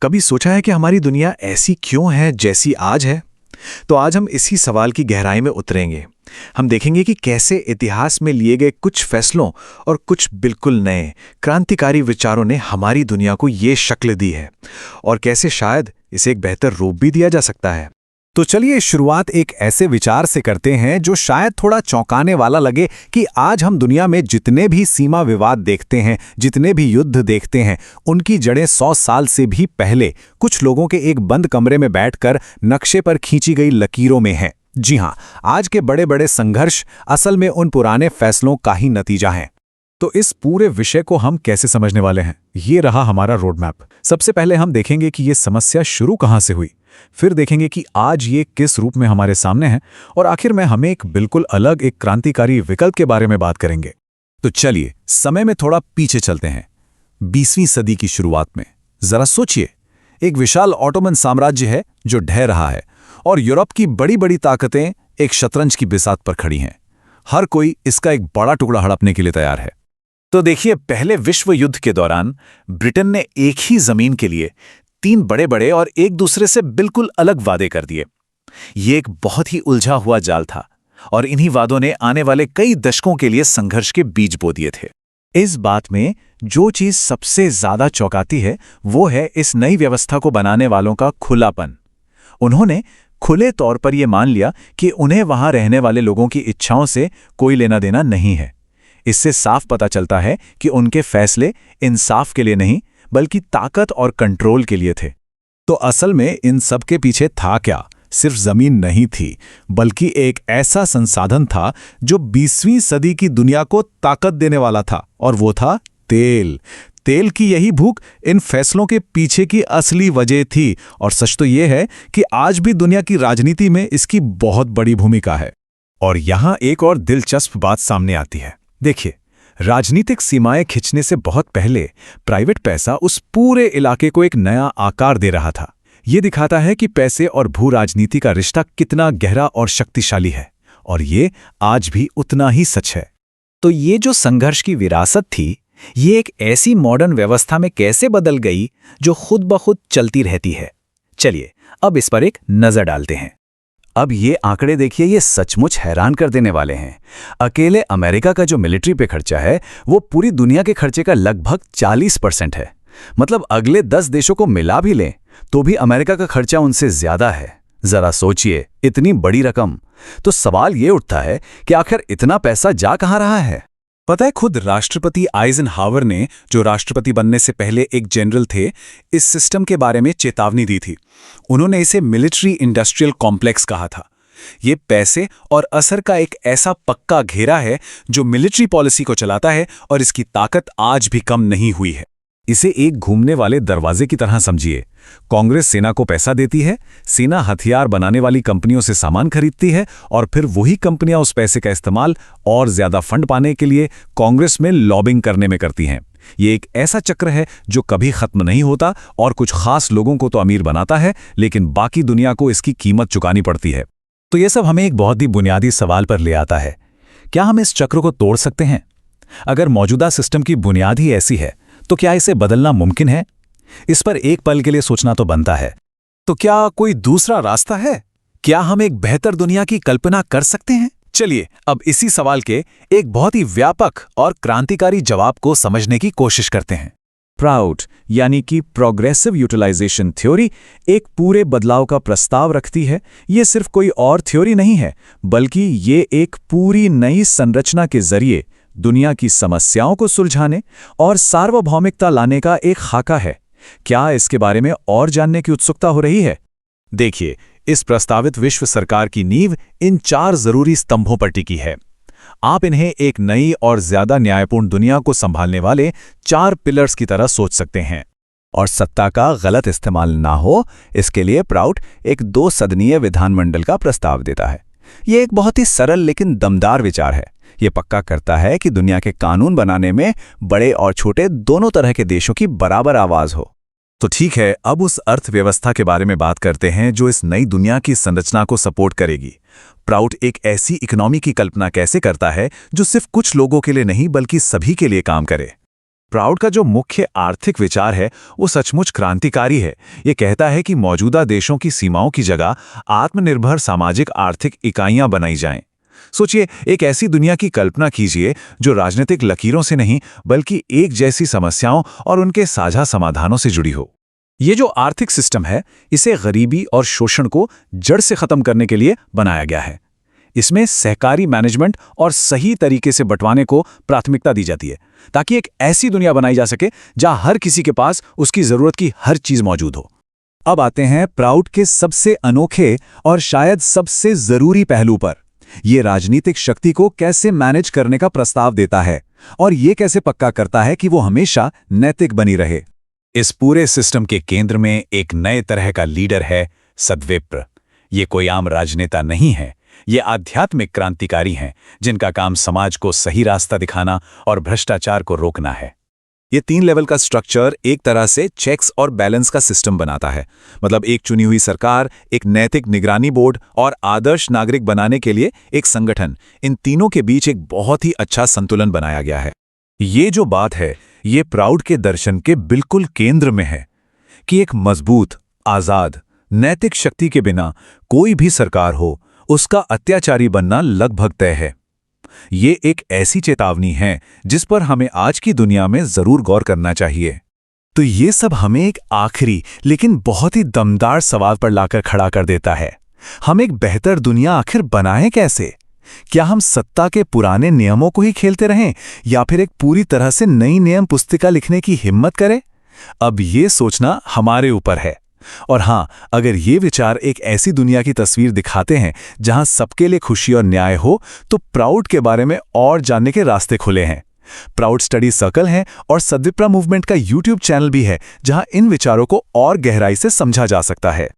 कभी सोचा है कि हमारी दुनिया ऐसी क्यों है जैसी आज है? तो आज हम इसी सवाल की गहराई में उतरेंगे। हम देखेंगे कि कैसे इतिहास में लिए गए कुछ फैसलों और कुछ बिल्कुल नए क्रांतिकारी विचारों ने हमारी दुनिया को ये शक्ल दी है और कैसे शायद इसे एक बेहतर रूप भी दिया जा सकता है। तो चलिए शुरुआत एक ऐसे विचार से करते हैं जो शायद थोड़ा चौंकाने वाला लगे कि आज हम दुनिया में जितने भी सीमा विवाद देखते हैं, जितने भी युद्ध देखते हैं, उनकी जड़ें 100 साल से भी पहले कुछ लोगों के एक बंद कमरे में बैठकर नक्शे पर खींची गई लकीरों में हैं। जी हां, आज के बड़े बड़े संघर्ष असल में उन पुराने फैसलों का ही नतीजा हैं। तो इस पूरे विषय को हम कैसे समझने वाले हैं, ये रहा हमारा रोड मैप। सबसे पहले हम देखेंगे कि ये समस्या शुरू कहां से हुई, फिर देखेंगे कि आज ये किस रूप में हमारे सामने है, और आखिर में हमें एक बिल्कुल अलग एक क्रांतिकारी विकल्प के बारे में बात करेंगे। तो चलिए समय में थोड़ा पीछे चलते हैं, 20वीं सदी की शुरुआत में। जरा सोचिए, एक विशाल ऑटोमन साम्राज्य है जो ढह रहा है और यूरोप की बड़ी बड़ी ताकतें एक शतरंज की बिसात पर खड़ी हैं। हर कोई इसका एक बड़ा टुकड़ा हड़पने के लिए तैयार है। तो देखिए, पहले विश्व युद्ध के दौरान ब्रिटेन ने एक ही जमीन के लिए 3 बड़े बड़े और एक दूसरे से बिल्कुल अलग वादे कर दिए। ये एक बहुत ही उलझा हुआ जाल था और इन्हीं वादों ने आने वाले कई दशकों के लिए संघर्ष के बीज बो दिए थे। इस बात में जो चीज सबसे ज्यादा चौंकाती है वो है इस नई व्यवस्था को बनाने वालों का खुलापन। उन्होंने खुले तौर पर यह मान लिया कि उन्हें वहां रहने वाले लोगों की इच्छाओं से कोई लेना देना नहीं है। इससे साफ पता चलता है कि उनके फैसले इंसाफ के लिए नहीं बल्कि ताकत और कंट्रोल के लिए थे। तो असल में इन सब के पीछे था क्या? सिर्फ जमीन नहीं थी, बल्कि एक ऐसा संसाधन था जो 20वीं सदी की दुनिया को ताकत देने वाला था, और वो था तेल। तेल की यही भूख इन फैसलों के पीछे की असली वजह थी, और सच तो ये है कि आज भी दुनिया की राजनीति में इसकी बहुत बड़ी भूमिका है। और यहां एक और दिलचस्प बात सामने आती है। देखिए, राजनीतिक सीमाएं खिंचने से बहुत पहले प्राइवेट पैसा उस पूरे इलाके को एक नया आकार दे रहा था। ये दिखाता है कि पैसे और भू राजनीति का रिश्ता कितना गहरा और शक्तिशाली है, और ये आज भी उतना ही सच है। तो ये जो संघर्ष की विरासत थी, ये एक ऐसी मॉडर्न व्यवस्था में कैसे बदल गई जो खुद ब खुद चलती रहती है। चलिए अब इस पर एक नजर डालते हैं। अब ये आंकड़े देखिए, ये सचमुच हैरान कर देने वाले हैं। अकेले अमेरिका का जो मिलिट्री पे खर्चा है वो पूरी दुनिया के खर्चे का लगभग 40% है। मतलब अगले 10 देशों को मिला भी लें तो भी अमेरिका का खर्चा उनसे ज्यादा है। जरा सोचिए, इतनी बड़ी रकम। तो सवाल ये उठता है कि आखिर इतना पैसा जा कहां रहा है? पता है, खुद राष्ट्रपति आइजनहावर ने, जो राष्ट्रपति बनने से पहले एक जनरल थे, इस सिस्टम के बारे में चेतावनी दी थी। उन्होंने इसे मिलिट्री इंडस्ट्रियल कॉम्प्लेक्स कहा था। ये पैसे और असर का एक ऐसा पक्का घेरा है जो मिलिट्री पॉलिसी को चलाता है, और इसकी ताकत आज भी कम नहीं हुई है। इसे एक घूमने वाले दरवाजे की तरह समझिए। कांग्रेस सेना को पैसा देती है, सेना हथियार बनाने वाली कंपनियों से सामान खरीदती है, और फिर वही कंपनियां उस पैसे का इस्तेमाल और ज्यादा फंड पाने के लिए कांग्रेस में लॉबिंग करने में करती हैं। ये एक ऐसा चक्र है जो कभी खत्म नहीं होता, और कुछ खास लोगों को तो अमीर बनाता है, लेकिन बाकी दुनिया को इसकी कीमत चुकानी पड़ती है। तो ये सब हमें एक बहुत ही बुनियादी सवाल पर ले आता है, क्या हम इस चक्र को तोड़ सकते हैं? अगर मौजूदा सिस्टम की बुनियाद ही ऐसी है तो क्या इसे बदलना मुमकिन है? इस पर एक पल के लिए सोचना तो बनता है। तो क्या कोई दूसरा रास्ता है? क्या हम एक बेहतर दुनिया की कल्पना कर सकते हैं? चलिए अब इसी सवाल के एक बहुत ही व्यापक और क्रांतिकारी जवाब को समझने की कोशिश करते हैं। प्राउड यानी कि प्रोग्रेसिव यूटिलाइजेशन थ्योरी एक पूरे बदलाव का प्रस्ताव रखती है। ये सिर्फ कोई और थ्योरी नहीं है, बल्कि ये एक पूरी नई संरचना के जरिए दुनिया की समस्याओं को सुलझाने और सार्वभौमिकता लाने का एक खाका है। क्या इसके बारे में और जानने की उत्सुकता हो रही है? देखिए, इस प्रस्तावित विश्व सरकार की नींव इन 4 जरूरी स्तंभों पर टिकी है। आप इन्हें एक नई और ज्यादा न्यायपूर्ण दुनिया को संभालने वाले 4 पिलर्स की तरह सोच सकते हैं। और सत्ता का गलत इस्तेमाल ना हो, इसके लिए प्राउड एक 2 सदनीय विधानमंडल का प्रस्ताव देता है। ये एक बहुत ही सरल लेकिन दमदार विचार है। ये पक्का करता है कि दुनिया के कानून बनाने में बड़े और छोटे दोनों तरह के देशों की बराबर आवाज हो। तो ठीक है, अब उस अर्थव्यवस्था के बारे में बात करते हैं जो इस नई दुनिया की संरचना को सपोर्ट करेगी। प्राउड एक ऐसी इकोनॉमी की कल्पना कैसे करता है जो सिर्फ कुछ लोगों के लिए नहीं बल्कि सभी के लिए काम करे? प्राउड का जो मुख्य आर्थिक विचार है वो सचमुच क्रांतिकारी है। ये कहता है कि मौजूदा देशों की सीमाओं की जगह आत्मनिर्भर सामाजिक आर्थिक इकाइयां बनाई जाएं। सोचिए, एक ऐसी दुनिया की कल्पना कीजिए जो राजनीतिक लकीरों से नहीं बल्कि एक जैसी समस्याओं और उनके साझा समाधानों से जुड़ी हो। ये जो आर्थिक सिस्टम है, इसे गरीबी और शोषण को जड़ से खत्म करने के लिए बनाया गया है। इसमें सहकारी मैनेजमेंट और सही तरीके से बंटवाने को प्राथमिकता दी जाती है, ताकि एक ऐसी दुनिया बनाई जा सके जहां हर किसी के पास उसकी जरूरत की हर चीज मौजूद हो। अब आते हैं प्राउड के सबसे अनोखे और शायद सबसे जरूरी पहलू पर। ये राजनीतिक शक्ति को कैसे मैनेज करने का प्रस्ताव देता है और ये कैसे पक्का करता है कि वो हमेशा नैतिक बनी रहे। इस पूरे सिस्टम के केंद्र में एक नए तरह का लीडर है, सद्विप्र। ये कोई आम राजनेता नहीं है, ये आध्यात्मिक क्रांतिकारी हैं जिनका काम समाज को सही रास्ता दिखाना और भ्रष्टाचार को रोकना है। ये 3 लेवल का स्ट्रक्चर एक तरह से चेक्स और बैलेंस का सिस्टम बनाता है। मतलब एक चुनी हुई सरकार, एक नैतिक निगरानी बोर्ड और आदर्श नागरिक बनाने के लिए एक संगठन, इन तीनों के बीच एक बहुत ही अच्छा संतुलन बनाया गया है। ये जो बात है, ये प्राउड के दर्शन के बिल्कुल केंद्र में है कि एक मजबूत, आजाद, नैतिक शक्ति के बिना कोई भी सरकार हो, उसका अत्याचारी बनना लगभग तय है। ये एक ऐसी चेतावनी है जिस पर हमें आज की दुनिया में जरूर गौर करना चाहिए। तो ये सब हमें एक आखिरी लेकिन बहुत ही दमदार सवाल पर लाकर खड़ा कर देता है। हम एक बेहतर दुनिया आखिर बनाएं कैसे? क्या हम सत्ता के पुराने नियमों को ही खेलते रहें या फिर एक पूरी तरह से नई नियम पुस्तिका लिखने की हिम्मत करें? अब ये सोचना हमारे ऊपर है। और हां, अगर ये विचार एक ऐसी दुनिया की तस्वीर दिखाते हैं जहां सबके लिए खुशी और न्याय हो, तो प्राउड के बारे में और जानने के रास्ते खुले हैं। प्राउड स्टडी सर्कल है और सद्विप्रा मूवमेंट का YouTube चैनल भी है, जहां इन विचारों को और गहराई से समझा जा सकता है।